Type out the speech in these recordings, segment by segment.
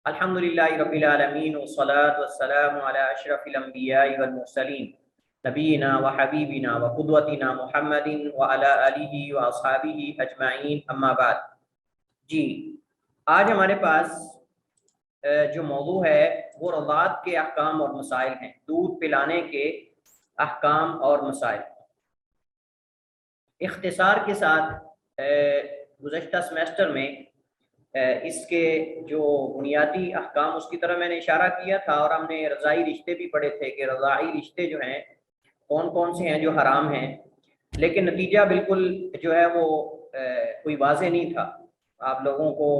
الحمدللہ رب العالمین والصلاة والسلام علی اشرف الانبیاء والمرسلین نبینا وحبیبنا وقدوتنا محمد وعلی آلہ واصحابہ اجمعین اما بعد۔ جی، آج ہمارے پاس جو موضوع ہے وہ رضاعت کے احکام اور مسائل ہیں، دودھ پلانے کے احکام اور مسائل۔ اختصار کے ساتھ گزشتہ سمیسٹر میں اس کے جو بنیادی احکام اس کی طرح میں نے اشارہ کیا تھا، اور ہم نے رضاعی رشتے بھی پڑھے تھے کہ رضاعی رشتے جو ہیں کون کون سے ہیں جو حرام ہیں، لیکن نتیجہ بالکل جو ہے وہ کوئی واضح نہیں تھا۔ آپ لوگوں کو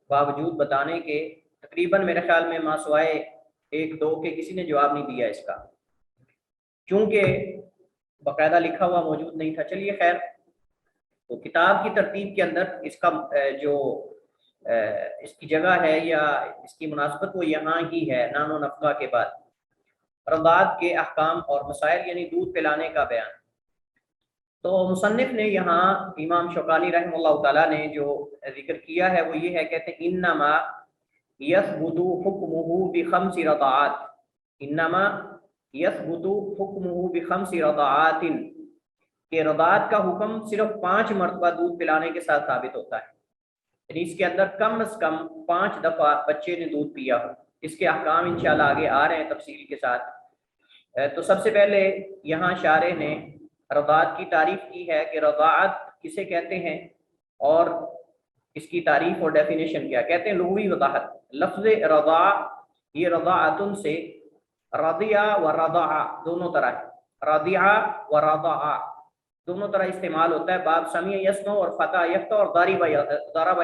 باوجود بتانے کے تقریباً میرے خیال میں ماسوائے ایک دو کے کسی نے جواب نہیں دیا اس کا، کیونکہ باقاعدہ لکھا ہوا موجود نہیں تھا۔ چلیے خیر، تو کتاب کی ترتیب کے اندر اس کا جو اس کی جگہ ہے یا اس کی مناسبت وہ یہاں ہی ہے، نان و نفقہ کے بعد رضاعت کے احکام اور مسائل، یعنی دودھ پلانے کا بیان۔ تو مصنف نے یہاں امام شوکانی رحمہ اللہ تعالیٰ نے جو ذکر کیا ہے وہ یہ ہے، کہتے ہیں انما یثبت حکمہ بخمس رضاعات، انما یثبت حکمہ بخمس رضاعات، کہ رضاعت کا حکم صرف 5 مرتبہ دودھ پلانے کے ساتھ ثابت ہوتا ہے، یعنی اس کے اندر کم از کم 5 دفعہ بچے نے دودھ پیا ہو۔ اس کے احکام انشاءاللہ آگے آ رہے ہیں تفصیل کے ساتھ۔ تو سب سے پہلے یہاں شارح نے رضاعت کی تعریف کی ہے کہ رضاعت کسے کہتے ہیں، اور اس کی تعریف اور ڈیفینیشن کیا کہتے ہیں۔ لغوی وضاحت، لفظ رضاع یہ رضاعتن سے رضیع و رضع دونوں طرح ہے، رضیع و رضع دونوں طرح استعمال ہوتا ہے۔ باب سمیع یسمع اور فتح یفتح اور ضرب یضرب، ضرب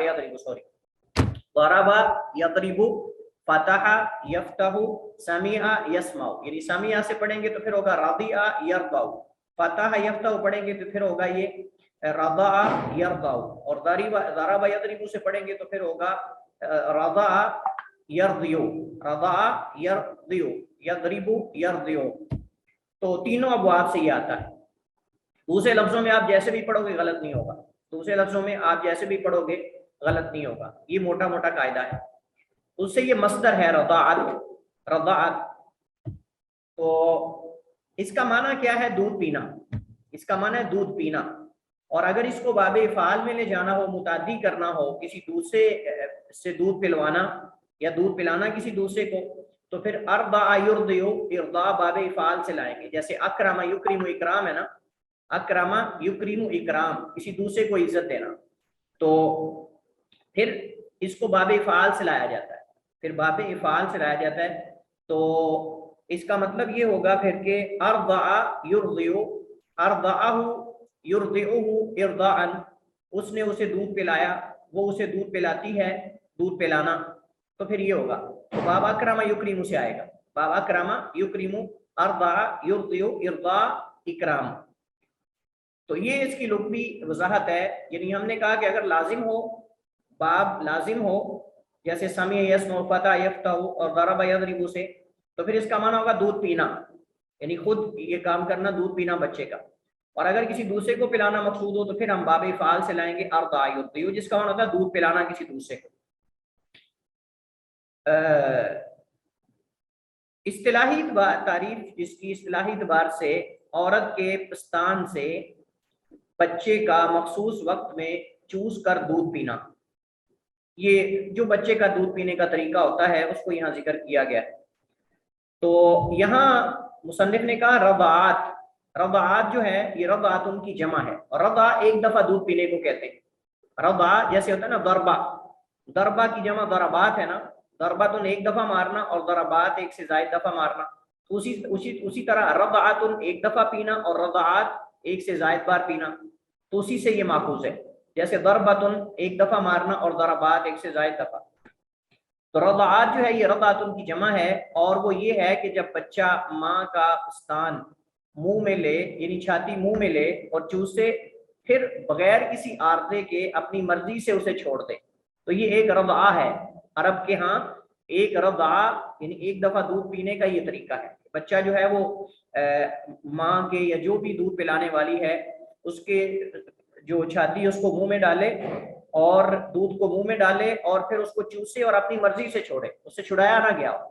یضرب، فتح یفتح، سمیع یسمع، یعنی سمیع سے پڑھیں گے تو پھر ہوگا رضیع یرضع، فتح یفتح پڑھیں گے تو پھر ہوگا یہ رضع یرضع، اور ضرب یضرب سے پڑھیں گے تو پھر ہوگا رضع یرضع، رضع یرضع، یضرب یرضع۔ تو تینوں ابواب سے یہ آتا ہے۔ دوسرے لفظوں میں آپ جیسے بھی پڑھو گے غلط نہیں ہوگا، دوسرے لفظوں میں آپ جیسے بھی پڑھو گے غلط نہیں ہوگا، یہ موٹا موٹا قاعدہ ہے۔ اس سے یہ مصدر ہے رضاعت، رضاعت۔ تو اس کا معنی کیا ہے؟ دودھ پینا، اس کا معنی ہے دودھ پینا۔ اور اگر اس کو باب افعال میں لے جانا ہو، متعدی کرنا ہو، کسی دوسرے سے دودھ پلوانا یا دودھ پلانا کسی دوسرے کو، تو پھر ارضع یرضع، ارضاء باب افعال سے لائیں گے۔ جیسے اکرم یکرم، اکرام ہے نا، اکرم یکرم اکرام، کسی دوسرے کو عزت دینا، تو پھر اس کو باب افعال سے لایا جاتا ہے، پھر باب افعال سے لایا جاتا ہے۔ تو اس کا مطلب یہ ہوگا پھر کہ ارضع یرضع، ارضعہ یرضعہ ارضاء، اس نے اسے دودھ پلایا، وہ اسے دودھ پلاتی ہے، دودھ پلانا، تو پھر یہ ہوگا۔ تو باب اکرم یکرم سے آئے گا، باب اکرم یکرم، ارضع یرضع ارضاء اکرام۔ تو یہ اس کی لغوی وضاحت ہے۔ یعنی ہم نے کہا کہ اگر لازم ہو، باب لازم ہو، جیسے سمیع یسمع، فتح یفتح اور ضرب یضرب سے، تو پھر اس کا معنی ہوگا دودھ پینا، یعنی خود یہ کام کرنا، دودھ پینا بچے کا۔ اور اگر کسی دوسرے کو پلانا مقصود ہو تو پھر ہم باب فعال سے لائیں گے ارضع یرضع، جس کا معنی ہوتا ہے دودھ پلانا کسی دوسرے کو۔ اصطلاحی تعریف، جس کی اصطلاحی اعتبار سے عورت کے پستان سے بچے کا مخصوص وقت میں چوس کر دودھ پینا، یہ جو بچے کا دودھ پینے کا طریقہ ہوتا ہے اس کو یہاں ذکر کیا گیا ہے۔ تو یہاں مصنف نے کہا رضاعات، رضاعات جو ہے یہ رضاعت ان کی جمع ہے، اور رضع ایک دفعہ دودھ پینے کو کہتے ہیں۔ رضع جیسے ہوتا ہے نا ضربہ، ضربہ کی جمع ضربات ہے نا، ضربۃ ایک دفعہ مارنا اور ضربات ایک سے زائد دفعہ مارنا، تو اسی طرح رضعات ایک دفعہ پینا اور رضعات ایک سے زائد بار پینا، تو اسی سے یہ ماخوذ ہے۔ جیسے ضربۃ ایک دفعہ مارنا اور ضربات ایک سے زائد دفعہ، تو رضعات جو ہے یہ رضعات کی جمع ہے، اور وہ یہ ہے کہ جب بچہ ماں کا پستان منہ میں لے، یعنی چھاتی منہ میں لے اور چوسے، پھر بغیر کسی عارضے کے اپنی مرضی سے اسے چھوڑ دے، تو یہ ایک رضعہ ہے۔ عرب کے ہاں ایک رضعہ یعنی ایک دفعہ دودھ پینے کا یہ طریقہ ہے۔ بچہ جو ہے وہ ماں کے یا جو بھی دودھ پلانے والی ہے اس کے جو چھاتی اس کو منہ میں ڈالے اور دودھ کو منہ میں ڈالے اور پھر اس کو چوسے اور اپنی مرضی سے چھوڑے، اس سے چھڑایا نہ گیا ہو،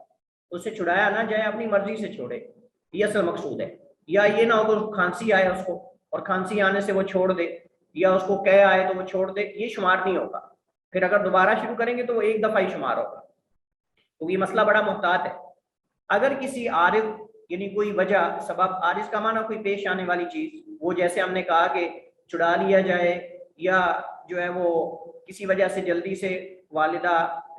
اس سے چھڑایا نہ جائے، اپنی مرضی سے چھوڑے، یہ اصل مقصود ہے۔ یا یہ نہ ہو کہ کھانسی آئے اس کو اور کھانسی آنے سے وہ چھوڑ دے، یا اس کو قے آئے تو وہ چھوڑ دے، یہ شمار نہیں ہوگا۔ پھر اگر دوبارہ شروع کریں گے تو وہ ایک دفعہ ہی شمار ہوگا۔ تو یہ مسئلہ بڑا محتاط ہے۔ اگر کسی عارض یعنی کوئی وجہ سبب، عارض کا معنی کوئی پیش آنے والی چیز، وہ جیسے ہم نے کہا کہ چھڑا لیا جائے، یا جو ہے وہ کسی وجہ سے جلدی سے والدہ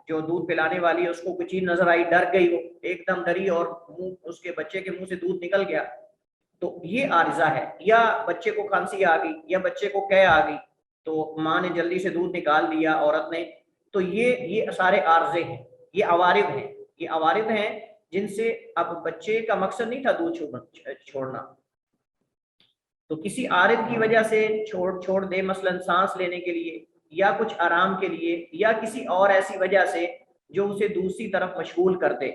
جو دودھ پلانے والی ہے اس کو کوئی چیز نظر آئی، ڈر گئی، وہ ایک دم ڈری اور منہ اس کے بچے کے منہ سے دودھ نکل گیا، تو یہ عارضہ ہے۔ یا بچے کو کھانسی آ گئی یا بچے کو قے آ گئی تو ماں نے جلدی سے دودھ نکال دیا عورت نے، تو یہ سارے عارضے ہیں، یہ عوارض ہیں، یہ عوارض ہیں جن سے اب بچے کا مقصد نہیں تھا دودھ چھوڑنا، تو کسی عارض کی وجہ سے چھوڑ دے، مثلا سانس لینے کے لیے یا کچھ آرام کے لیے یا کسی اور ایسی وجہ سے جو اسے دوسری طرف مشغول کر دے،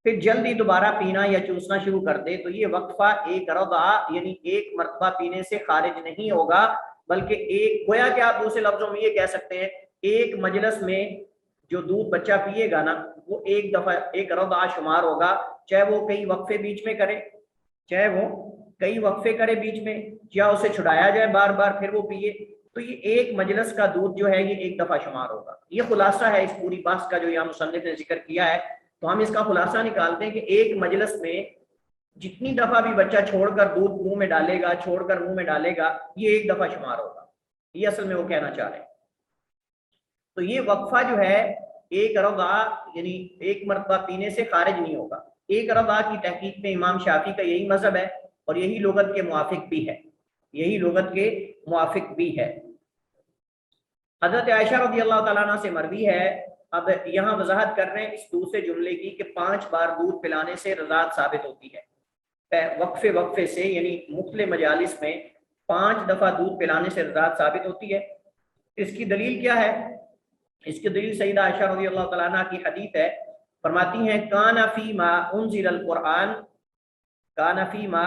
پھر جلدی دوبارہ پینا یا چوسنا شروع کر دے، تو یہ وقفہ ایک رضع یعنی ایک مرتبہ پینے سے خارج نہیں ہوگا، بلکہ ایک، گویا کہ آپ دوسرے لفظوں میں یہ کہہ سکتے ہیں ایک مجلس میں جو دودھ بچہ پیے گا نا وہ ایک دفعہ ایک رضع شمار ہوگا، چاہے وہ کئی وقفے بیچ میں کرے، چاہے وہ کئی وقفے کرے بیچ میں، یا اسے چھڑایا جائے بار بار پھر وہ پیے، تو یہ ایک مجلس کا دودھ جو ہے یہ ایک دفعہ شمار ہوگا۔ یہ خلاصہ ہے اس پوری بحث کا جو یہاں مصنف نے ذکر کیا ہے۔ تو ہم اس کا خلاصہ نکالتے ہیں کہ ایک مجلس میں جتنی دفعہ بھی بچہ چھوڑ کر دودھ منہ میں ڈالے گا، چھوڑ کر منہ میں ڈالے گا، یہ ایک دفعہ شمار ہوگا۔ یہ اصل میں وہ کہنا چاہ رہے ہیں۔ تو یہ وقفہ جو ہے ایک رضع یعنی ایک مرتبہ پینے سے خارج نہیں ہوگا۔ ایک رضع کی تحقیق میں امام شافعی کا یہی مذہب ہے اور یہی لغت کے موافق بھی ہے، یہی لغت کے موافق بھی ہے۔ حضرت عائشہ رضی اللہ تعالیٰ عنہ سے مروی ہے، اب یہاں وضاحت کر رہے ہیں اس دوسرے جملے کی کہ 5 بار دودھ پلانے سے رضاعت ثابت ہوتی ہے، وقفے سے یعنی مختلف مجالس میں 5 دفعہ دودھ پلانے سے رضاعت ثابت ہوتی ہے۔ اس کی دلیل کیا ہے؟ اس کی دلیل سیدہ عائشہ رضی اللہ تعالیٰ عنہ کی حدیث ہے، فرماتی ہیں کان فیما انزل القرآن، کان فیما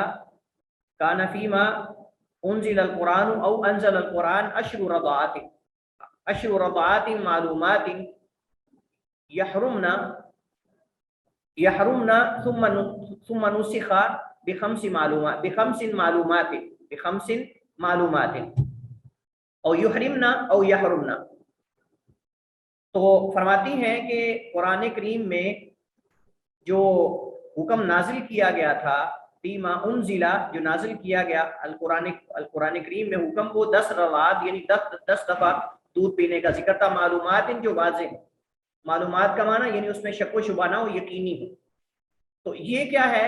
انزل القرآن او انزل القرآن اشر رضعات معلومات یحرمنا ثم نسخ بخمس معلومات او یحرمنا او یحرمنا۔ تو فرماتی ہیں کہ قرآن کریم میں جو حکم نازل کیا گیا تھا، فیما انزلا جو نازل کیا گیا القرآن کریم میں حکم، وہ 10 رضعات یعنی 10 دفعہ دودھ پینے کا ذکر تھا، معلومات جو واضح ہیں، معلومات کا معنی یعنی اس میں شک و شبہ نہ ہو، یقینی ہو۔ تو یہ کیا ہے؟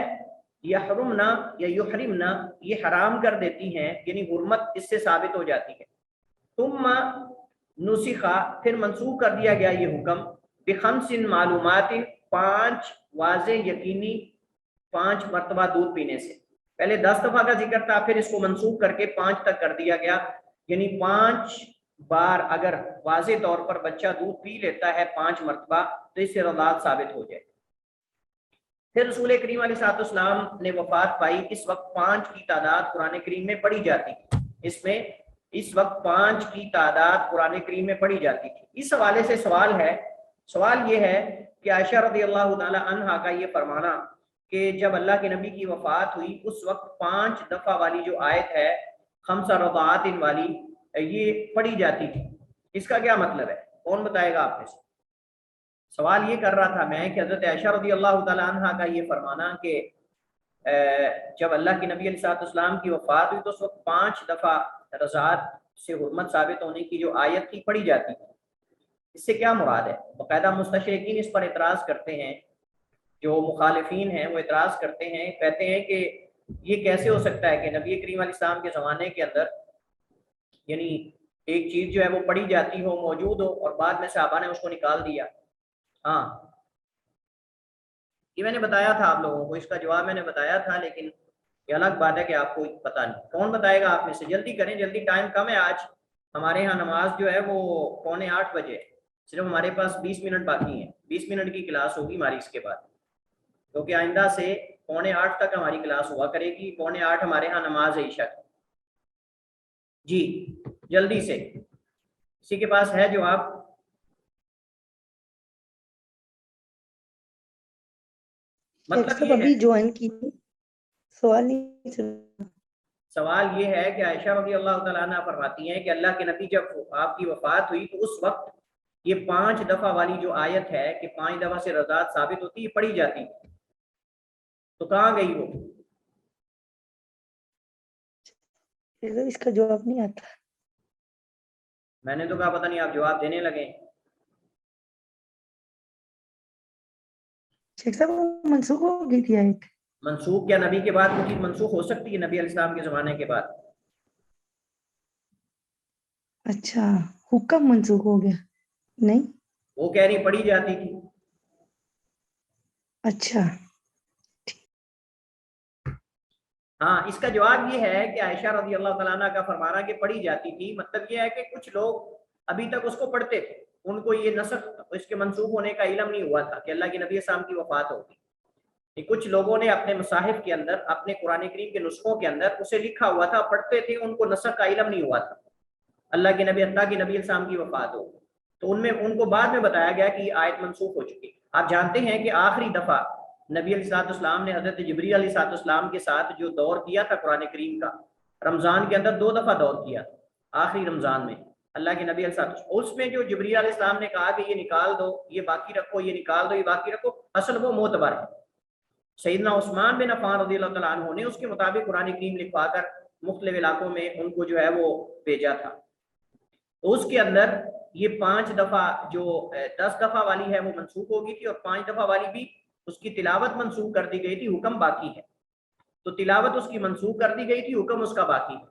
یحرمنا یا یحرمنا، یہ حرام کر دیتی ہیں یعنی حرمت اس سے ثابت ہو جاتی ہے۔ ثم نسخہ، پھر منسوخ کر دیا گیا یہ حکم، بخمس معلومات، 5 واضح یقینی 5 مرتبہ دودھ پینے سے۔ پہلے 10 دفعہ کا ذکر تھا، پھر اس کو منسوخ کر کے 5 تک کر دیا گیا، یعنی 5 بار اگر واضح طور پر بچہ دودھ پی لیتا ہے 5 مرتبہ تو اس سے رضاعت ثابت ہو جائے۔ پھر رسول کریم علیہ السلام نے وفات پائی، اس وقت 5 کی تعداد قرآن کریم میں پڑھی جاتی تھی، اس وقت 5 کی تعداد قرآن کریم میں پڑھی جاتی تھی۔ اس حوالے سے سوال یہ ہے کہ عائشہ رضی اللہ تعالی عنہا کا یہ فرمانا کہ جب اللہ کے نبی کی وفات ہوئی اس وقت 5 دفعہ والی جو آیت ہے 5 رضعات والی، یہ پڑھی جاتی تھی، اس کا کیا مطلب ہے؟ کون بتائے گا آپ میں سے؟ سوال یہ کر رہا تھا میں کہ حضرت عائشہ رضی اللہ تعالی عنہا کا یہ فرمانا کہ جب اللہ کے نبی علیہ السلام کی وفات ہوئی تو اس وقت 5 دفعہ رضاعت سے حرمت ثابت ہونے کی جو آیت تھی پڑھی جاتی تھی، اس سے کیا مراد ہے؟ باقاعدہ مستشرقین اس پر اعتراض کرتے ہیں، جو مخالفین ہیں وہ اعتراض کرتے ہیں، کہتے ہیں کہ یہ کیسے ہو سکتا ہے کہ نبی کریم علیہ السلام کے زمانے کے اندر یعنی ایک چیز جو ہے وہ پڑھی جاتی ہو، موجود ہو، اور بعد میں صحابہ نے اس کو نکال دیا۔ ہاں یہ میں نے بتایا تھا آپ لوگوں کو، اس کا جواب میں نے بتایا تھا، لیکن یہ الگ بات ہے کہ آپ کو پتہ نہیں۔ کون بتائے گا آپ میں سے؟ جلدی کریں، جلدی، ٹائم کم ہے آج، ہمارے ہاں نماز جو ہے وہ 7:45 بجے، صرف ہمارے پاس 20 منٹ باقی ہیں، 20 منٹ کی کلاس ہوگی ہماری اس کے بعد، کیونکہ آئندہ سے 7:45 تک ہماری کلاس ہوا کرے گی، 7:45 ہمارے ہاں نماز ہے عشاء کی۔ جی جلدی سے کسی کے پاس ہے جواب؟ مطلب یہ ابھی جوائن کی سوال نہیں سنا. سوال یہ ہے کہ عائشہ رضی اللہ تعالیٰ عنہ فرماتی ہیں کہ اللہ کے نبی جب آپ کی وفات ہوئی تو اس وقت یہ 5 دفعہ والی جو آیت ہے کہ 5 دفعہ سے رضاعت ثابت ہوتی ہے پڑھی جاتی، تو کہاں گئی وہ؟ اس کا جواب نہیں آتا. میں نے تو کہا پتہ نہیں آپ جواب دینے لگے. شیخ صاحب وہ منسوخ ہو گئی تھی آیت. منسوخ کیا نبی کے بعد کوئی چیز منسوخ ہو سکتی ہے نبی علیہ السلام کے زمانے کے بعد؟ اچھا حکم منسوخ ہو گیا نہیں. وہ کہہ رہی پڑھی جاتی تھی. اچھا ہاں اس کا جواب یہ ہے کہ عائشہ رضی اللہ تعالیٰ عنہ کا فرمانا کہ پڑھی جاتی تھی، مطلب یہ ہے کہ کچھ لوگ ابھی تک اس کو پڑھتے تھے، ان کو یہ نسخ اس کے منسوخ ہونے کا علم نہیں ہوا تھا کہ اللہ کے نبی السلام کی وفات ہوگی. کچھ لوگوں نے اپنے مصاحف کے اندر، اپنے قرآن کریم کے نسخوں کے اندر اسے لکھا ہوا تھا، پڑھتے تھے، ان کو نسخ کا علم نہیں ہوا تھا اللہ کے نبی السلام کی وفات ہو، تو ان کو بعد میں بتایا گیا کہ یہ آیت منسوخ ہو چکی. آپ جانتے ہیں کہ آخری دفعہ نبی علیہ السلام نے حضرت جبریل علیہ السلام کے ساتھ جو دور کیا تھا قرآن کریم کا، رمضان کے اندر 2 دفعہ دور کیا، آخری رمضان میں اللہ کے نبی علیہ السلام، اس میں جو جبریل علیہ السلام نے کہا کہ یہ نکال دو، یہ باقی رکھو، یہ نکال دو، یہ باقی رکھو، اصل وہ معتبر ہے. سیدنا عثمان بن عفان رضی اللہ تعالیٰ عنہ نے اس کے مطابق قرآن کریم لکھوا کر مختلف علاقوں میں ان کو جو ہے وہ بھیجا تھا. تو اس کے اندر یہ 5 دفعہ جو 10 دفعہ والی ہے وہ منسوخ ہو گئی تھی، اور 5 دفعہ والی بھی اس کی تلاوت منسوخ کر دی گئی تھی، حکم باقی ہے. تو تلاوت اس کی منسوخ کر دی گئی تھی، حکم اس کا باقی ہے.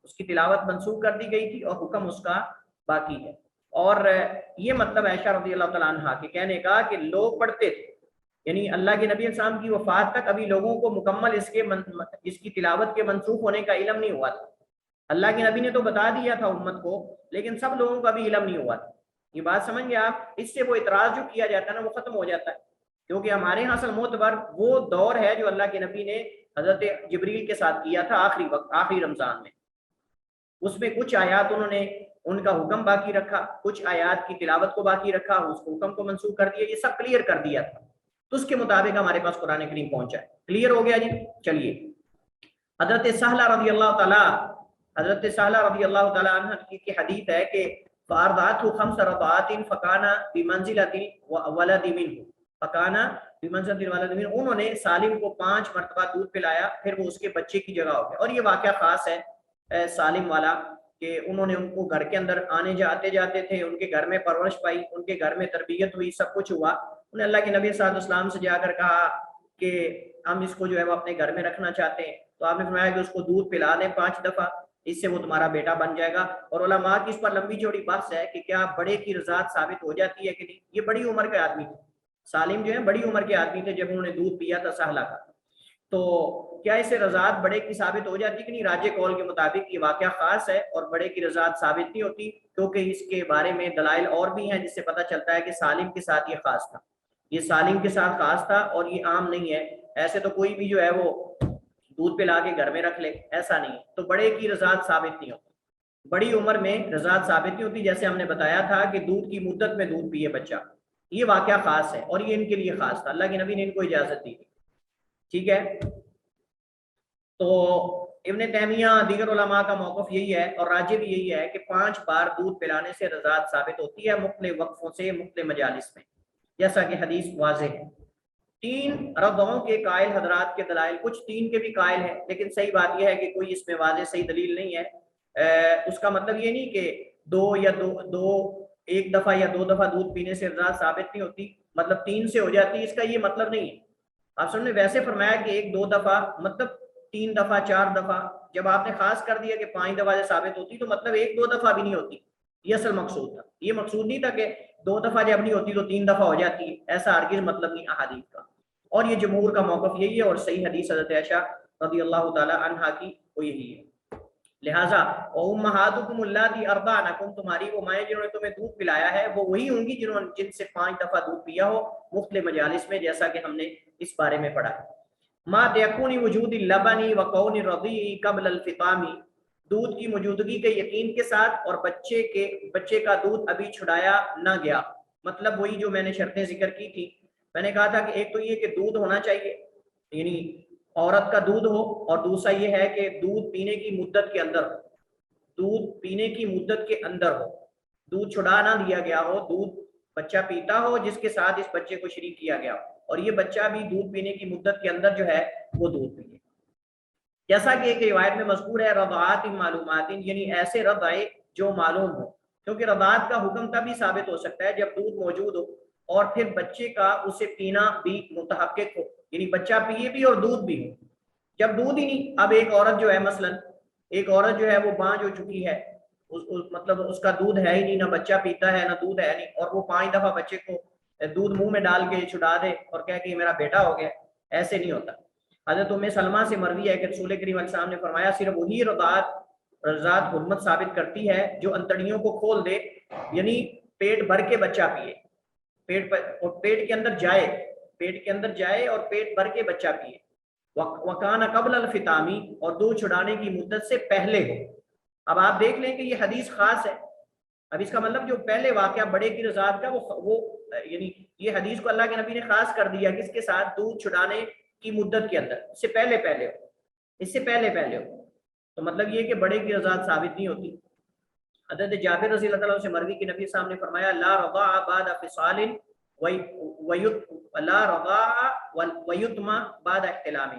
اس کی تلاوت منسوخ کر دی گئی تھی اور حکم اس کا باقی ہے. اور یہ مطلب عائشہ رضی اللہ تعالیٰ عنہ کے کہنے کا کہ لوگ پڑھتے تھے، یعنی اللہ کے نبی السلام کی وفات تک ابھی لوگوں کو مکمل اس کی تلاوت کے منسوخ ہونے کا علم نہیں ہوا تھا. اللہ کے نبی نے تو بتا دیا تھا امت کو، لیکن سب لوگوں کا بھی علم نہیں ہوا تھا. یہ بات سمجھ گئے آپ؟ اس سے وہ اعتراض جو کیا جاتا ہے نا وہ ختم ہو جاتا ہے، کیونکہ ہمارے یہاں اصل معتبر وہ دور ہے جو اللہ کے نبی نے حضرت جبریل کے ساتھ کیا تھا آخری وقت، آخری رمضان میں. اس میں کچھ آیات انہوں نے ان کا حکم باقی رکھا، کچھ آیات کی تلاوت کو باقی رکھا، اس کو حکم کو منسوخ کر دیا، یہ سب کلیئر کر دیا تھا. تو اس کے مطابق ہمارے پاس قرآن کریم پہنچا ہے. کلیئر ہو گیا جی؟ چلیے حضرت سہلہ رضی اللہ تعالیٰ عنہ کی حدیث ہے کہ فارداتہ 5 رضعات فکان بمنزلۃ ولد منہ، فکان بمنزلۃ الولد منہ، انہوں نے سالم کو 5 مرتبہ دودھ پلایا، پھر وہ اس کے بچے کی جگہ ہو گیا. اور یہ واقعہ خاص ہے سالم والا کہ انہوں نے ان کو گھر کے اندر آتے جاتے تھے، ان کے گھر میں پرورش پائی، ان کے گھر میں تربیت ہوئی، سب کچھ ہوا. انہیں اللہ کے نبی صلی اللہ علیہ وسلم سے جا کر کہا کہ ہم اس کو جو ہے وہ اپنے گھر میں رکھنا چاہتے ہیں. تو آپ نے فرمایا کہ اس کو دودھ پلا دیں 5 دفعہ، اس سے وہ تمہارا بیٹا بن جائے گا. اور علماء کی اس پر لمبی چوڑی بحث ہے کہ کیا بڑے کی رضاعت ثابت ہو جاتی ہے کہ نہیں. یہ بڑی عمر کے آدمی تھے، سالم جو ہے بڑی عمر کے آدمی تھے جب انہوں نے دودھ پیا تھا سہلہ کا. تو کیا اسے رضاعت بڑے کی ثابت ہو جاتی کہ نہیں؟ راجح قول کے مطابق یہ واقعہ خاص ہے اور بڑے کی رضاعت ثابت نہیں ہوتی، کیونکہ اس کے بارے میں دلائل اور بھی ہیں جس سے پتہ چلتا ہے کہ سالم کے ساتھ یہ خاص تھا، یہ سالم کے ساتھ خاص تھا اور یہ عام نہیں ہے. ایسے تو کوئی بھی جو ہے وہ دودھ پلا کے گھر میں رکھ لے، ایسا نہیں. تو بڑے کی رضاعت ثابت نہیں ہوتی، بڑی عمر میں رضاعت ثابت نہیں ہوتی. جیسے ہم نے بتایا تھا کہ دودھ کی مدت میں دودھ پیے بچہ، یہ واقعہ خاص ہے اور یہ ان کے لیے خاص تھا، اللہ کے نبی نے ان کو اجازت دی تھی. ٹھیک ہے، تو ابن تیمیہ دیگر علماء کا موقف یہی ہے اور راجح بھی یہی ہے کہ 5 بار دودھ پلانے سے رضاعت ثابت ہوتی ہے مختلف وقفوں سے، مختلف مجالس میں، جیسا کہ حدیث واضح ہے. 3 رضعوں کے قائل حضرات کے دلائل، کچھ 3 کے بھی قائل ہیں، لیکن صحیح بات یہ ہے کہ کوئی اس میں واضح صحیح دلیل نہیں ہے. اس کا مطلب یہ نہیں کہ 1 دفعہ یا 2 دفعہ دودھ پینے سے رضاعت ثابت نہیں ہوتی، مطلب 3 سے ہو جاتی، اس کا یہ مطلب نہیں ہے. آپ سب نے ویسے فرمایا کہ 1-2 دفعہ، مطلب 3 دفعہ 4 دفعہ. جب آپ نے خاص کر دیا کہ 5 دفعہ سے ثابت ہوتی تو مطلب 1-2 دفعہ بھی نہیں ہوتی، یہ اصل مقصود تھا. یہ مقصود نہیں تھا کہ 2 دفعہ جب نہیں ہوتی تو 3 دفعہ ہو جاتی ہے، ایسا ہرگز مطلب نہیں احادیث کا. اور یہ جمہور کا موقف یہی ہے اور صحیح حدیث حضرت عائشہ رضی اللہ تعالی عنہا کی وہ یہی ہے. لہٰذا امہاتکم اللاتی ارضعنکم، تمہاری وہ مائیں جنہوں نے تمہیں دودھ پلایا ہے وہ وہی ہوں گی جن سے 5 دفعہ دودھ پیا ہو مختلف مجالس میں، جیسا کہ ہم نے اس بارے میں پڑھا ہے. ما تیقونی وجود اللبنی وقون الرضیع قبل الفطام، دودھ کی موجودگی کے یقین کے ساتھ اور بچے کا دودھ ابھی چھڑایا نہ گیا. مطلب وہی جو میں نے شرطیں ذکر کی تھی. میں نے کہا تھا کہ ایک تو یہ کہ دودھ ہونا چاہیے، یعنی عورت کا دودھ ہو، اور دوسرا یہ ہے کہ دودھ پینے کی مدت کے اندر ہو، دودھ پینے کی مدت کے اندر ہو، دودھ چھڑا نہ دیا گیا ہو، دودھ بچہ پیتا ہو جس کے ساتھ اس بچے کو شریک کیا گیا ہو، اور یہ بچہ بھی دودھ پینے کی مدت کے اندر جو ہے وہ دودھ پیے. جیسا کہ ایک روایت میں مذکور ہے رضاعات معلومات، یعنی ایسے رضعے جو معلوم ہو، کیونکہ رضاعت کا حکم تبھی ثابت ہو سکتا ہے جب دودھ موجود ہو اور پھر بچے کا اسے پینا بھی متحقق ہو، یعنی بچہ پیے بھی اور دودھ بھی ہو. جب دودھ ہی نہیں، اب ایک عورت جو ہے مثلا ایک عورت جو ہے وہ بانجھ ہو چکی ہے، مطلب اس کا دودھ ہے ہی نہیں، نہ بچہ پیتا ہے نہ دودھ ہے نہیں، اور وہ 5 دفعہ بچے کو دودھ منہ میں ڈال کے چھڑا دے اور کہے کہ یہ میرا بیٹا ہو گیا، ایسے نہیں ہوتا. حضرت ام سلمہ سے مروی ہے کہ رسول کریم علیہ السلام نے فرمایا صرف وہی رضاعت حرمت ثابت کرتی ہے جو انتڑیوں کو کھول دے، یعنی پیٹ بھر کے بچہ پیے، پیٹ کے اندر جائے اور پیٹ بھر کے بچہ پیے. وکان قبل الفطامی، اور دودھ چھڑانے کی مدت سے پہلے ہو. اب آپ دیکھ لیں کہ یہ حدیث خاص ہے. اب اس کا مطلب جو پہلے واقعہ بڑے کی رضاعت کا وہ یعنی یہ حدیث کو اللہ کے نبی نے خاص کر دیا کہ اس کے ساتھ دودھ چھڑانے کی مدت کے اندر، اس سے پہلے ہو. تو مطلب یہ کہ بڑے کی رضاعت ثابت نہیں ہوتی. حضرت جابر رضی اللہ عنہ سے مروی کہ نبی صاحب نے فرمایا لا رضاع بعد فصال لا رضاع ویتم بعد احتلام،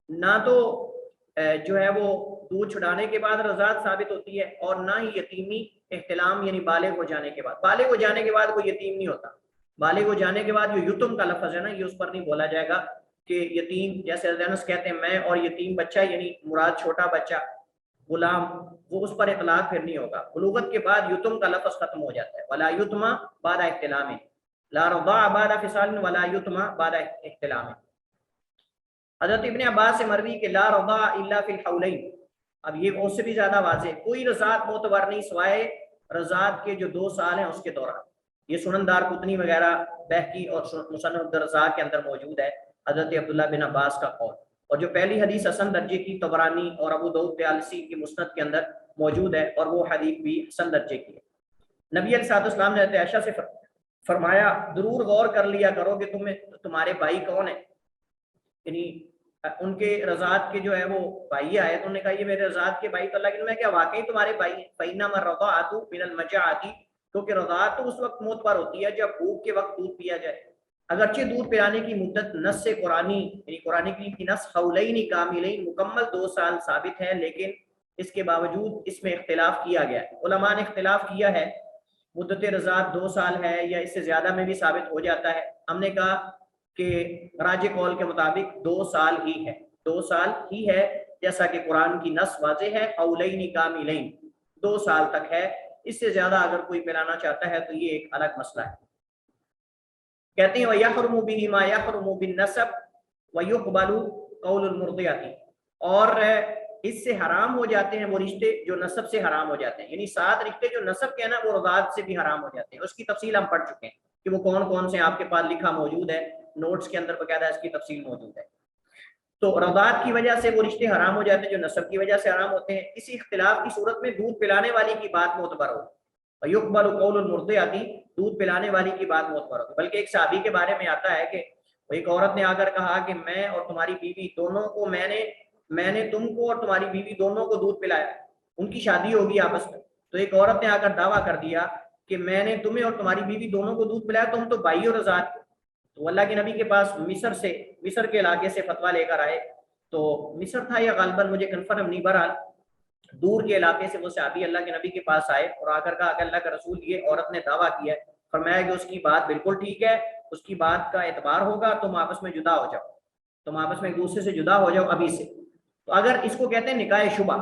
نہ تو جو ہے وہ دودھ چھڑانے کے بعد رضاعت ثابت ہوتی ہے، اور نہ ہی یتیمی احتلام یعنی بالغ ہو جانے کے بعد. بالغ ہو جانے کے بعد وہ یتیم نہیں ہوتا. بالغ ہو جانے کے بعد جو یتم کا لفظ ہے نا، یہ اس پر نہیں بولا جائے گا کہ یتیم، جیسے انس کہتے ہیں میں اور یتیم بچہ، یعنی مراد چھوٹا بچہ غلام، وہ اس پر اطلاق پھر نہیں ہوگا. بلوغت کے بعد یتم کا لفظ ختم ہو جاتا ہے. ولا یتم بعد احتلام، لا رضاع بعد فصال ولا یتم بعد احتلام. حضرت ابن عباس سے مروی کہ لا رضاع الا فی الحولین. اب یہ اس سے بھی زیادہ واضح، کوئی رضاعت معتبر نہیں سوائے رضاعت کے جو 2 سال ہیں اس کے دوران. یہ سنن دار قطنی وغیرہ بہقی اور مصنف عبدالرزاق کے اندر موجود ہے حضرت عبداللہ بن عباس کا قول. اور جو پہلی حدیث حسن درجے کی طبرانی اور ابو داؤد طیالسی کی مسند کے اندر موجود ہے، اور وہ حدیث بھی حسن درجے کی ہے. نبی علیہ السلام نے حضرت عائشہ سے فرمایا ضرور غور کر لیا کرو کہ تمہارے بھائی کون ہیں، یعنی ان کے رضاعت کے جو ہے وہ بھائی آئے. تو انہوں نے کہا یہ میرے رضاعت کے بھائی. تو اللہ کے میں کیا واقعی تمہارے بھائی ہیں؟ فإنما الرضاعۃ من المجاعۃ، کیونکہ رضاعت تو اس وقت معتبر ہوتی ہے جب بھوک کے وقت دودھ پیا جائے. اگرچہ دودھ پلانے کی مدت نص قرآنی یعنی قرآن کریم کی نص حولین کاملین مکمل 2 سال ثابت ہے، لیکن اس کے باوجود اس میں اختلاف کیا گیا ہے. علماء نے اختلاف کیا ہے مدت رضاعت 2 سال ہے یا اس سے زیادہ میں بھی ثابت ہو جاتا ہے. ہم نے کہا کہ راجح قول کے مطابق 2 سال ہی ہے، جیسا کہ قرآن کی نص واضح ہے حولین کاملین 2 سال تک ہے. اس سے زیادہ اگر کوئی پلانا چاہتا ہے تو یہ ایک الگ مسئلہ ہے. کہتے ہیں وَيَحْرُمُ بِهِ مَا يَحْرُمُ بِالنَّسَبِ وَيُقْبَلُ قَوْلُ الْمُرْضِعَةِ، اور اس سے حرام ہو جاتے ہیں وہ رشتے جو نسب سے حرام ہو جاتے ہیں، یعنی 7 رشتے جو نسب کے ہیں نا وہ رضاعت سے بھی حرام ہو جاتے ہیں. اس کی تفصیل ہم پڑھ چکے ہیں کہ وہ کون کون سے آپ کے پاس لکھا موجود ہے، نوٹس کے اندر باقاعدہ اس کی تفصیل موجود ہے. تو رضاعت کی وجہ سے وہ رشتے حرام ہو جاتے ہیں جو نسب کی وجہ سے حرام ہوتے ہیں. اسی اختلاف کی صورت میں دودھ پلانے والی کی بات معتبر ہو، وَيُقْبَلُ قَوْلُ الْمُرْضِعَةِ، دودھ پلانے والی کی بات معتبر ہو. بلکہ ایک صحابی کے بارے میں آتا ہے کہ ایک عورت نے آ کر کہا کہ میں اور تمہاری بیوی دونوں کو میں نے تم کو اور تمہاری بیوی دونوں کو دودھ پلایا. ان کی شادی ہوگی آپس میں. تو ایک عورت نے آ کر دعویٰ کر دیا کہ میں نے تمہیں اور تمہاری بیوی دونوں کو دودھ پلایا، تم تو بھائی ہو رضاعت. تو اللہ کے نبی کے پاس مصر کے علاقے سے فتویٰ لے کر آئے. تو مصر تھا یا غالباً مجھے کنفرم نہیں، بہرحال دور کے علاقے سے وہ صحابی اللہ کے نبی کے پاس آئے اور آ کر کہا کہ اللہ کا رسول یہ عورت نے دعویٰ کیا ہے. فرمایا کہ اس کی بات بالکل ٹھیک ہے، اس کی بات کا اعتبار ہوگا، تم آپس میں جدا ہو جاؤ، تم آپس میں ایک دوسرے سے جدا ہو جاؤ ابھی سے. تو اگر اس کو کہتے ہیں نکاح شبہ،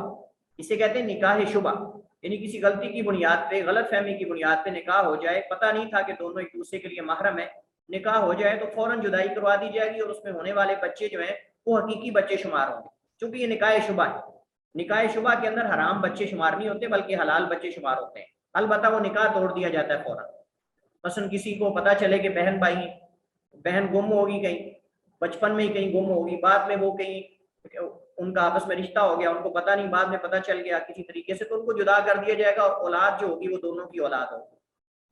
اسے کہتے ہیں نکاح شبہ، یعنی کسی غلطی کی بنیاد پہ، غلط فہمی کی بنیاد پہ نکاح ہو جائے، پتہ نہیں تھا کہ دونوں ایک دوسرے کے لیے محرم ہے، نکاح ہو جائے تو فوراً جدائی کروا دی جائے گی اور اس میں ہونے والے بچے جو ہیں وہ حقیقی بچے شمار ہوں گے، چونکہ یہ نکاح شبہ ہے. نکاح شبہ کے اندر حرام بچے شمار نہیں ہوتے بلکہ حلال بچے شمار ہوتے ہیں. البتہ وہ نکاح توڑ دیا جاتا ہے فوراً. مثلا کسی کو پتہ چلے کہ بہن گم ہوگی کہیں، بچپن میں ہی کہیں گم ہوگی، بعد میں وہ کہیں ان کا آپس میں رشتہ ہو گیا، ان کو پتہ نہیں، بعد میں پتہ چل گیا کسی طریقے سے، تو ان کو جدا کر دیا جائے گا اور اولاد جو ہوگی وہ دونوں کی اولاد ہوگی۔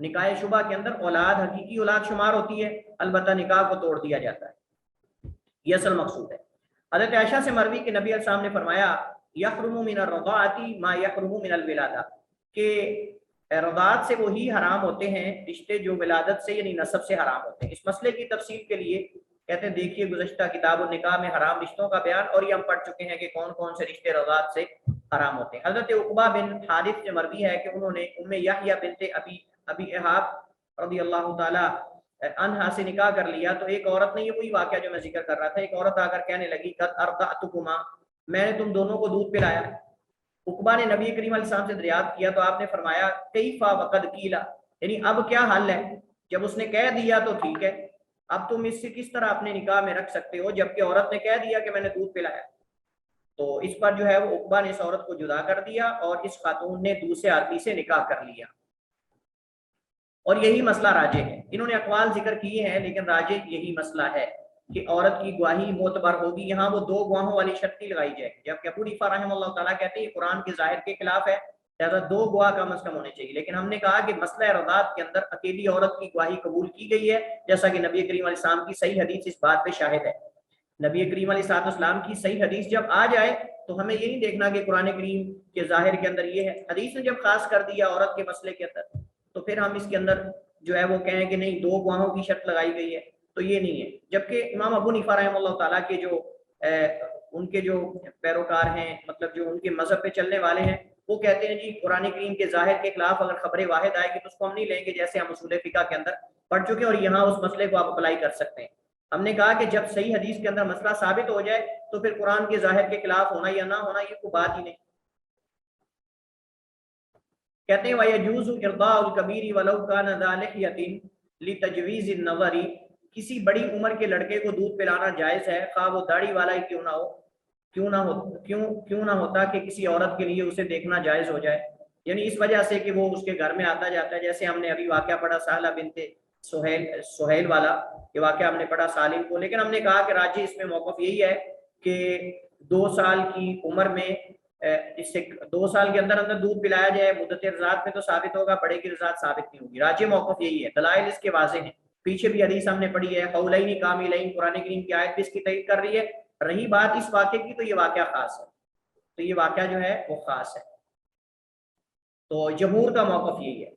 نکاح شبہ کے اندر اولاد حقیقی اولاد شمار ہوتی ہے، البتہ نکاح کو توڑ دیا جاتا ہے، یہ اصل مقصود ہے۔ حضرت عائشہ سے مروی کہ نبی علیہ السلام نے فرمایا یحرم من الرضاعۃ ما یحرم من الولادہ، کہ رضاعت سے وہی حرام ہوتے ہیں رشتے جو ولادت سے یعنی نسب سے حرام ہوتے ہیں۔ اس مسئلے کی تفصیل کے لیے کہتے ہیں دیکھیے گزشتہ کتاب النکاح میں حرام رشتوں کا بیان، اور یہ ہم پڑھ چکے ہیں کہ کون کون سے رشتے رضاعت سے حرام ہوتے ہیں۔ حضرت عقبہ بن حارث سے مروی ہے کہ انہوں نے ام یحییٰ بنت ابی احاب رضی اللہ تعالی عنہا سے نکاح کر لیا، تو ایک عورت نے، یہ وہی واقعہ جو میں ذکر کر رہا تھا، ایک عورت آ کر کہنے لگی قد ارضعتکما، میں نے تم دونوں کو دودھ پلایا۔ عقبہ نے نبی کریم علیہ السلام سے دریافت کیا تو آپ نے فرمایا کیفا وقد قیلا، یعنی اب کیا حل ہے، جب اس نے کہہ دیا تو ٹھیک ہے، اب تم اس سے کس طرح اپنے نکاح میں رکھ سکتے ہو جبکہ عورت نے کہہ دیا کہ میں نے دودھ پلایا۔ تو اس پر جو ہے وہ عقبہ نے اس عورت کو جدا کر دیا اور اس خاتون نے دوسرے آدمی سے نکاح کر لیا، اور یہی مسئلہ راجح ہے۔ انہوں نے اقوال ذکر کیے ہیں لیکن راجح یہی مسئلہ ہے کہ عورت کی گواہی معتبر ہوگی، یہاں وہ دو گواہوں والی شرط نہیں لگائی جائے گی، جبکہ ابو حنیفہ رحمہ اللہ تعالیٰ کہتے ہیں یہ قرآن کے ظاہر کے خلاف ہے، لہذا دو گواہ کم از کم ہونے چاہیے۔ لیکن ہم نے کہا کہ مسئلہ رضاعت کے اندر اکیلی عورت کی گواہی قبول کی گئی ہے، جیسا کہ نبی کریم علیہ السلام کی صحیح حدیث اس بات پہ شاہد ہے۔ نبی کریم علیہ السلام کی صحیح حدیث جب آ جائے تو ہمیں یہ نہیں دیکھنا کہ قرآن کریم کے ظاہر کے اندر یہ ہے، حدیث نے جب خاص کر دیا عورت کے مسئلے کے اندر تو پھر ہم اس کے اندر جو ہے وہ کہیں کہ نہیں دو گواہوں کی شرط لگائی گئی ہے، تو یہ نہیں ہے۔ جبکہ امام ابو حنیفہ رحمہ اللہ تعالیٰ کے جو ان کے جو پیروکار ہیں، مطلب جو ان کے مذہب پہ چلنے والے ہیں، وہ کہتے ہیں جی قرآن کریم کے ظاہر کے خلاف اگر خبر واحد آئے گی تو اس کو ہم نہیں لیں گے، جیسے ہم اصول فقہ کے اندر پڑھ چکے ہیں، اور یہاں اس مسئلے کو آپ اپلائی کر سکتے ہیں۔ ہم نے کہا کہ جب صحیح حدیث کے اندر مسئلہ ثابت ہو جائے تو پھر قرآن کے ظاہر کے خلاف ہونا یا نہ ہونا یہ کوئی بات ہی نہیں۔ کہتے ہیں وَيَجُوزُ إِرْضَاءُ الْكَبِيرِ وَلَوْ كَانَ ذَا لِحْيَةٍ لِتَجْوِيزِ النَّظَرِ، کسی بڑی عمر کے لڑکے کو دودھ پلانا جائز ہے، خواہ وہ داڑھی والا ہی کیوں نہ ہوتا کہ کسی عورت کے لیے اسے دیکھنا جائز ہو جائے، یعنی اس وجہ سے کہ وہ اس کے گھر میں آتا جاتا ہے، جیسے ہم نے ابھی واقعہ پڑھا سہلہ بنت سہیل والا، یہ واقعہ ہم نے پڑھا سالم کو۔ لیکن ہم نے کہا کہ راجی اس میں موقف یہی ہے کہ 2 سال کی عمر میں اس سے 2 سال کے اندر اندر دودھ پلایا جائے، مدت رضاعت میں تو ثابت ہوگا، بڑے کی رضاعت ثابت نہیں ہوگی۔ راجی موقف یہی ہے، دلائل اس کے واضح ہیں، پیچھے بھی حدیث ہم نے پڑھی ہے، قولین کاملین، قرآن کریم کی آیت بھی اس کی تائید کر رہی ہے۔ رہی بات اس واقعے کی تو یہ واقعہ خاص ہے، تو یہ واقعہ جو ہے وہ خاص ہے، تو جمہور کا موقف یہی ہے۔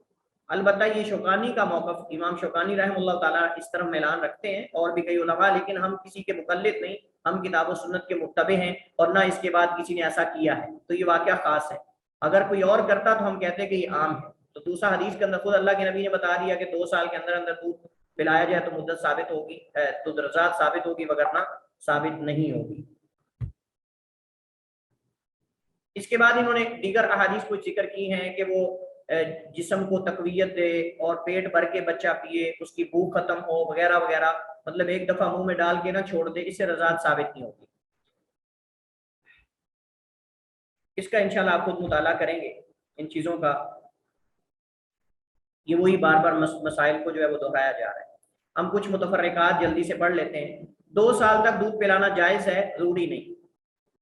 البتہ یہ شوکانی کا موقف، امام شوکانی رحمہ اللہ تعالیٰ اس طرح اعلان رکھتے ہیں اور بھی کئی علماء، لیکن ہم کسی کے مقلد نہیں، ہم کتاب و سنت کے متبع ہیں، اور نہ اس کے بعد کسی نے ایسا کیا ہے، تو یہ واقعہ خاص ہے۔ اگر کوئی اور کرتا تو ہم کہتے ہیں کہ یہ عام ہے۔ تو دوسرا حدیث کے اندر خود اللہ کے نبی نے بتا دیا کہ 2 سال کے اندر اندر دودھ پلایا جائے تو مدت ثابت ہوگی، تو رضاعت ثابت ہوگی، وگرنہ ثابت نہیں ہوگی۔ اس کے بعد انہوں نے دیگر احادیث کو ذکر کی ہیں کہ وہ جسم کو تقویت دے اور پیٹ بھر کے بچہ پیے، اس کی بھوک ختم ہو وغیرہ وغیرہ، مطلب ایک دفعہ منہ میں ڈال کے نہ چھوڑ دے، اس سے رضاعت ثابت نہیں ہوگی۔ اس کا انشاءاللہ آپ خود مطالعہ کریں گے ان چیزوں کا، یہ وہی بار بار مسائل کو جو ہے وہ دہرایا جا رہا ہے۔ ہم کچھ متفرقات جلدی سے پڑھ لیتے ہیں۔ 2 سال تک دودھ پلانا جائز ہے، ضروری نہیں،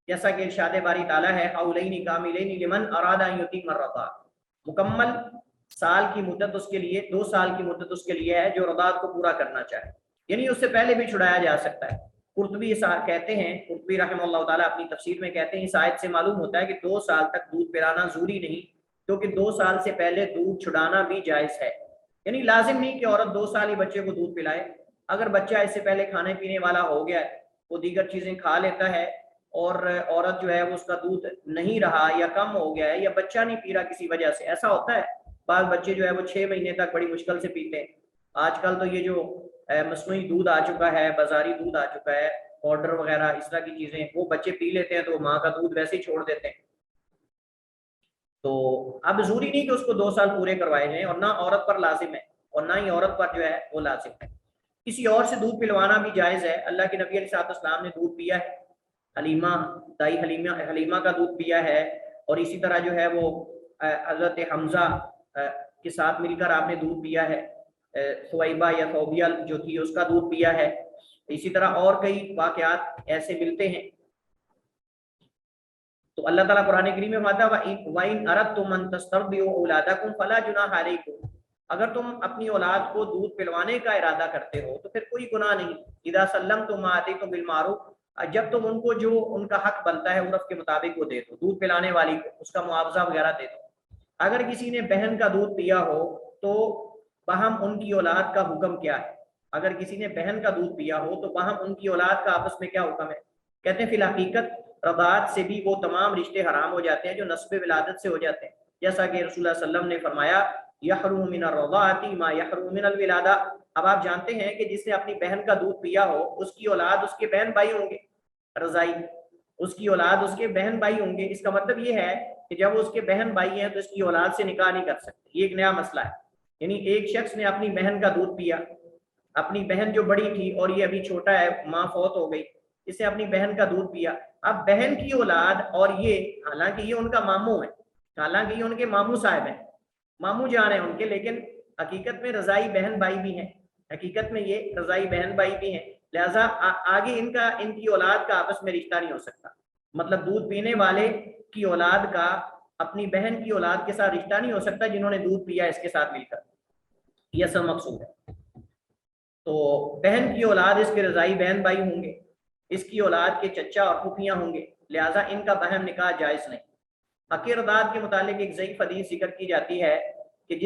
جیسا کہ ارشاد باری تعالیٰ ہے حولین کاملین لمن اراد ان یتیم الرضاع، مکمل سال کی مدت اس کے لیے، 2 سال کی مدت اس کے لیے ہے جو رضاعت کو پورا کرنا چاہے، یعنی اس سے پہلے بھی چھڑایا جا سکتا ہے۔ قرطبی کہتے ہیں، قرطبی رحمہ اللہ تعالیٰ اپنی تفسیر میں کہتے ہیں اس آیت سے معلوم ہوتا ہے کہ 2 سال تک دودھ پلانا ضروری نہیں، کیونکہ 2 سال سے پہلے دودھ چھڑانا بھی جائز ہے، یعنی لازم نہیں کہ عورت 2 سال ہی بچے کو دودھ پلائے۔ اگر بچہ اس سے پہلے کھانے پینے والا ہو گیا ہے، وہ دیگر چیزیں کھا لیتا ہے، اور عورت جو ہے وہ اس کا دودھ نہیں رہا یا کم ہو گیا ہے یا بچہ نہیں پی رہا کسی وجہ سے، ایسا ہوتا ہے، بعض بچے جو ہے وہ 6 مہینے تک بڑی مشکل سے پیتے ہیں۔ آج کل تو یہ جو مصنوعی دودھ آ چکا ہے، بازاری دودھ آ چکا ہے، پاؤڈر وغیرہ اس طرح کی چیزیں، وہ بچے پی لیتے ہیں تو وہ ماں کا دودھ ویسے ہی چھوڑ دیتے ہیں۔ تو اب ضروری نہیں کہ اس کو 2 سال پورے کروائے جائیں، اور نہ عورت پر لازم ہے اور نہ ہی عورت پر جو ہے وہ لازم ہے۔ کسی اور سے دودھ پلوانا بھی جائز ہے۔ اللہ کے نبی علیہ السلام نے دودھ پیا ہے، حلیمہ دائی حلیمہ کا دودھ پیا ہے، اور اسی طرح جو ہے وہ حضرت حمزہ کے ساتھ مل کر آپ نے دودھ پیا ہے، ثویبہ یا ثوبیہ جو تھی اس کا دودھ پیا ہے، اسی طرح اور کئی واقعات ایسے ملتے ہیں۔ تو اللہ تعالیٰ قرآن کریم میں فرماتا ہے وَإِنْ أَرَدْتُمْ أَنْ تَسْتَرْضِعُوا أَوْلَادَكُمْ فَلَا جُنَاحَ عَلَيْكُمْ، اگر تم اپنی اولاد کو دودھ پلوانے کا ارادہ کرتے ہو تو پھر کوئی گناہ نہیں. اذا سلمتم ما آتیتم بالمعروف، جب تم ان کو جو ان کا حق بنتا ہے عرف کے مطابق وہ دے دو، دودھ پلانے والی کو اس کا معاوضہ وغیرہ دے دو. اگر کسی نے بہن کا دودھ پیا ہو تو باہم ان کی اولاد کا حکم کیا ہے؟ اگر کسی نے بہن کا دودھ پیا ہو تو باہم ان کی اولاد کا آپس میں کیا حکم ہے؟ کہتے ہیں فی الحقیقت رضاعت سے بھی وہ تمام رشتے حرام ہو جاتے ہیں جو نسب ولادت سے ہو جاتے ہیں، جیسا کہ رسول اللہ صلی اللہ علیہ وسلم نے فرمایا یحرم من الرضاعۃ ما یحرم من الولادہ. اب آپ جانتے ہیں کہ جس نے اپنی بہن کا دودھ پیا ہو اس کی اولاد اس کے بہن بھائی ہوں گے، رضائی اس کی اولاد اس کے بہن بھائی ہوں گے. اس کا مطلب یہ ہے کہ جب وہ اس کے بہن بھائی ہیں تو اس کی اولاد سے نکاح نہیں کر سکتے. یہ ایک نیا مسئلہ ہے. یعنی ایک شخص نے اپنی بہن کا دودھ پیا، اپنی بہن جو بڑی تھی اور یہ ابھی چھوٹا ہے، ماں فوت ہو گئی، اسے اپنی بہن کا دودھ پیا. اب بہن کی اولاد اور یہ، حالانکہ یہ ان کا ماموں ہے، حالانکہ یہ ان کے ماموں صاحب ہیں، ماموں جان ہیں ان کے، لیکن حقیقت میں رضائی بہن بھائی بھی ہیں، حقیقت میں یہ رضائی بہن بھائی بھی ہیں. لہٰذا آگے ان کی اولاد کا آپس میں رشتہ نہیں ہو سکتا. مطلب دودھ پینے والے کی اولاد کا اپنی بہن کی اولاد کے ساتھ رشتہ نہیں ہو سکتا جنہوں نے دودھ پیا اس کے ساتھ مل کر. یہ اصل مقصود ہے. تو بہن کی اولاد اس کے رضائی بہن بھائی ہوں گے، اس کی اولاد کے چچا اور پھوپھیاں ہوں گے، لہٰذا ان کا باہم نکاح جائز نہیں. حق رضاعت کے متعلق ایک ضعیف حدیث ذکر کی جاتی ہے کہ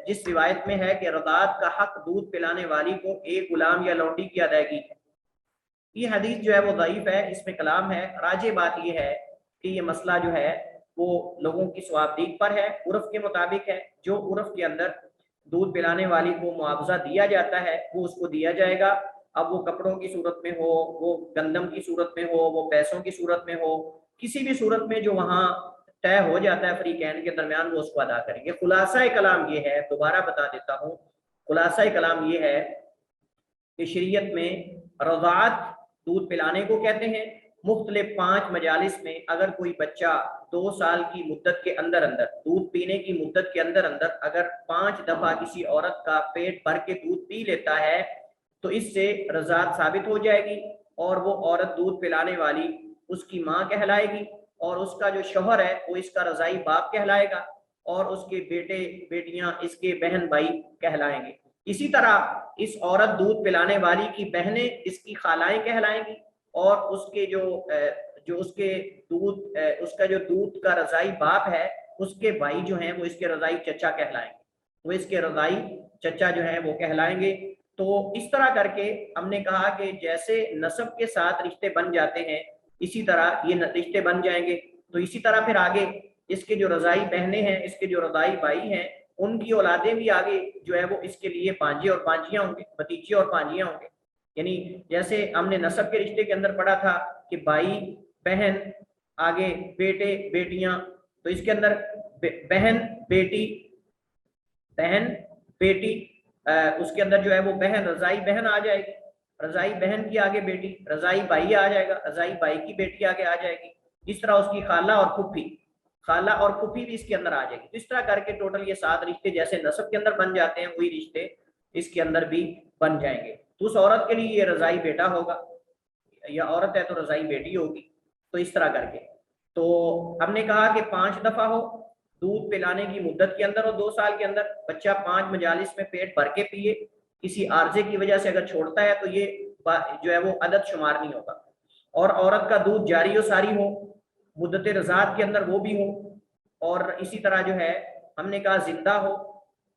جس روایت میں ہے کہ رضاعت کا حق دودھ پلانے والی کو ایک غلام یا لونڈی کی ادائیگی ہے. یہ حدیث جو ہے وہ ضعیف ہے، اس میں کلام ہے. راجح بات یہ ہے کہ یہ مسئلہ جو ہے وہ لوگوں کی ثوابدید پر ہے، عرف کے مطابق ہے. جو عرف کے اندر دودھ پلانے والی کو معاوضہ دیا جاتا ہے وہ اس کو دیا جائے گا. اب وہ کپڑوں کی صورت میں ہو، وہ گندم کی صورت میں ہو، وہ پیسوں کی صورت میں ہو، کسی بھی صورت میں جو وہاں طے ہو جاتا ہے فریقین کے درمیان وہ اس کو ادا کریں گے. خلاصہ کلام یہ ہے، دوبارہ بتا دیتا ہوں، خلاصہ کلام یہ ہے کہ شریعت میں رضاعت دودھ پلانے کو کہتے ہیں. مختلف 5 مجالس میں اگر کوئی بچہ 2 سال کی مدت کے اندر دودھ پینے کی مدت کے اندر اگر 5 دفعہ کسی عورت کا پیٹ بھر کے دودھ پی لیتا ہے تو اس سے رضاعت ثابت ہو جائے گی اور وہ عورت دودھ پلانے والی اس کی ماں کہلائے گی، اور اس کا جو شوہر ہے وہ اس کا رضائی باپ کہلائے گا، اور اس کے بیٹے بیٹیاں اس کے بہن بھائی کہلائیں گے. اسی طرح اس عورت دودھ پلانے والی کی بہنیں اس کی خالائیں کہلائیں گی، اور اس کے اس کا جو دودھ کا رضائی باپ ہے اس کے بھائی جو ہیں وہ اس کے رضائی چچا کہلائیں گے، وہ اس کے رضائی چچا جو ہیں وہ کہلائیں گے. تو اس طرح کر کے ہم نے کہا کہ جیسے نسب کے ساتھ رشتے بن جاتے ہیں اسی طرح یہ رشتے بن جائیں گے. تو اسی طرح پھر آگے اس کے جو رضائی بہنیں ہیں، اس کے جو رضائی بھائی ہیں، ان کی اولادیں بھی آگے جو ہے وہ اس کے لیے بھانجے اور بھانجیاں ہوں گے، بھتیجے اور بھانجیاں ہوں گے. یعنی جیسے ہم نے نسب کے رشتے کے اندر پڑھا تھا کہ بھائی بہن، آگے بیٹے بیٹیاں، تو اس کے اندر بہن بیٹی اس کے اندر جو ہے وہ بہن رضائی بہن آ جائے گی، رضائی بہن کی آگے بیٹی، رضائی بھائی آ جائے گا، رضائی بھائی کی بیٹی آگے آ جائے گی. اس طرح اس کی خالہ اور پھوپھی بھی اس کے اندر آ جائے گی. اس طرح کر کے ٹوٹل یہ 7 رشتے جیسے نسب کے اندر بن جاتے ہیں وہی رشتے اس کے اندر بھی بن جائیں گے. تو اس عورت کے لیے یہ رضائی بیٹا ہوگا، یا عورت ہے تو رضائی بیٹی ہوگی. تو اس طرح کر کے تو ہم نے کہا کہ 5 دفعہ ہو دودھ پلانے کی مدت کے اندر، اور 2 سال کے اندر بچہ 5 مجالس میں پیٹ بھر کے پیے. کسی عارضے کی وجہ سے اگر چھوڑتا ہے تو یہ جو ہے وہ عدد شمار نہیں ہوگا. اور عورت کا دودھ جاری و ساری ہو مدت رضاعت کے اندر وہ بھی ہو. اور اسی طرح جو ہے ہم نے کہا زندہ ہو،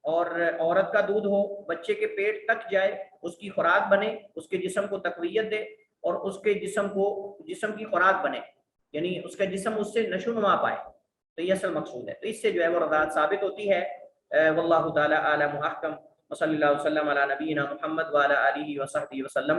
اور عورت کا دودھ ہو، بچے کے پیٹ تک جائے، اس کی خوراک بنے، اس کے جسم کو تقویت دے، اور اس کے جسم کی خوراک بنے، یعنی اس کا جسم اس سے نشو نما پائے. تو یہ اصل مقصود ہے. تو اس سے جو ہے وہ رضاعت ثابت ہوتی ہے. واللہ تعالی اعلم و احکم. وصلی اللہ وسلم علی نبینا محمد وعلی آلہ وصحبہ وسلم.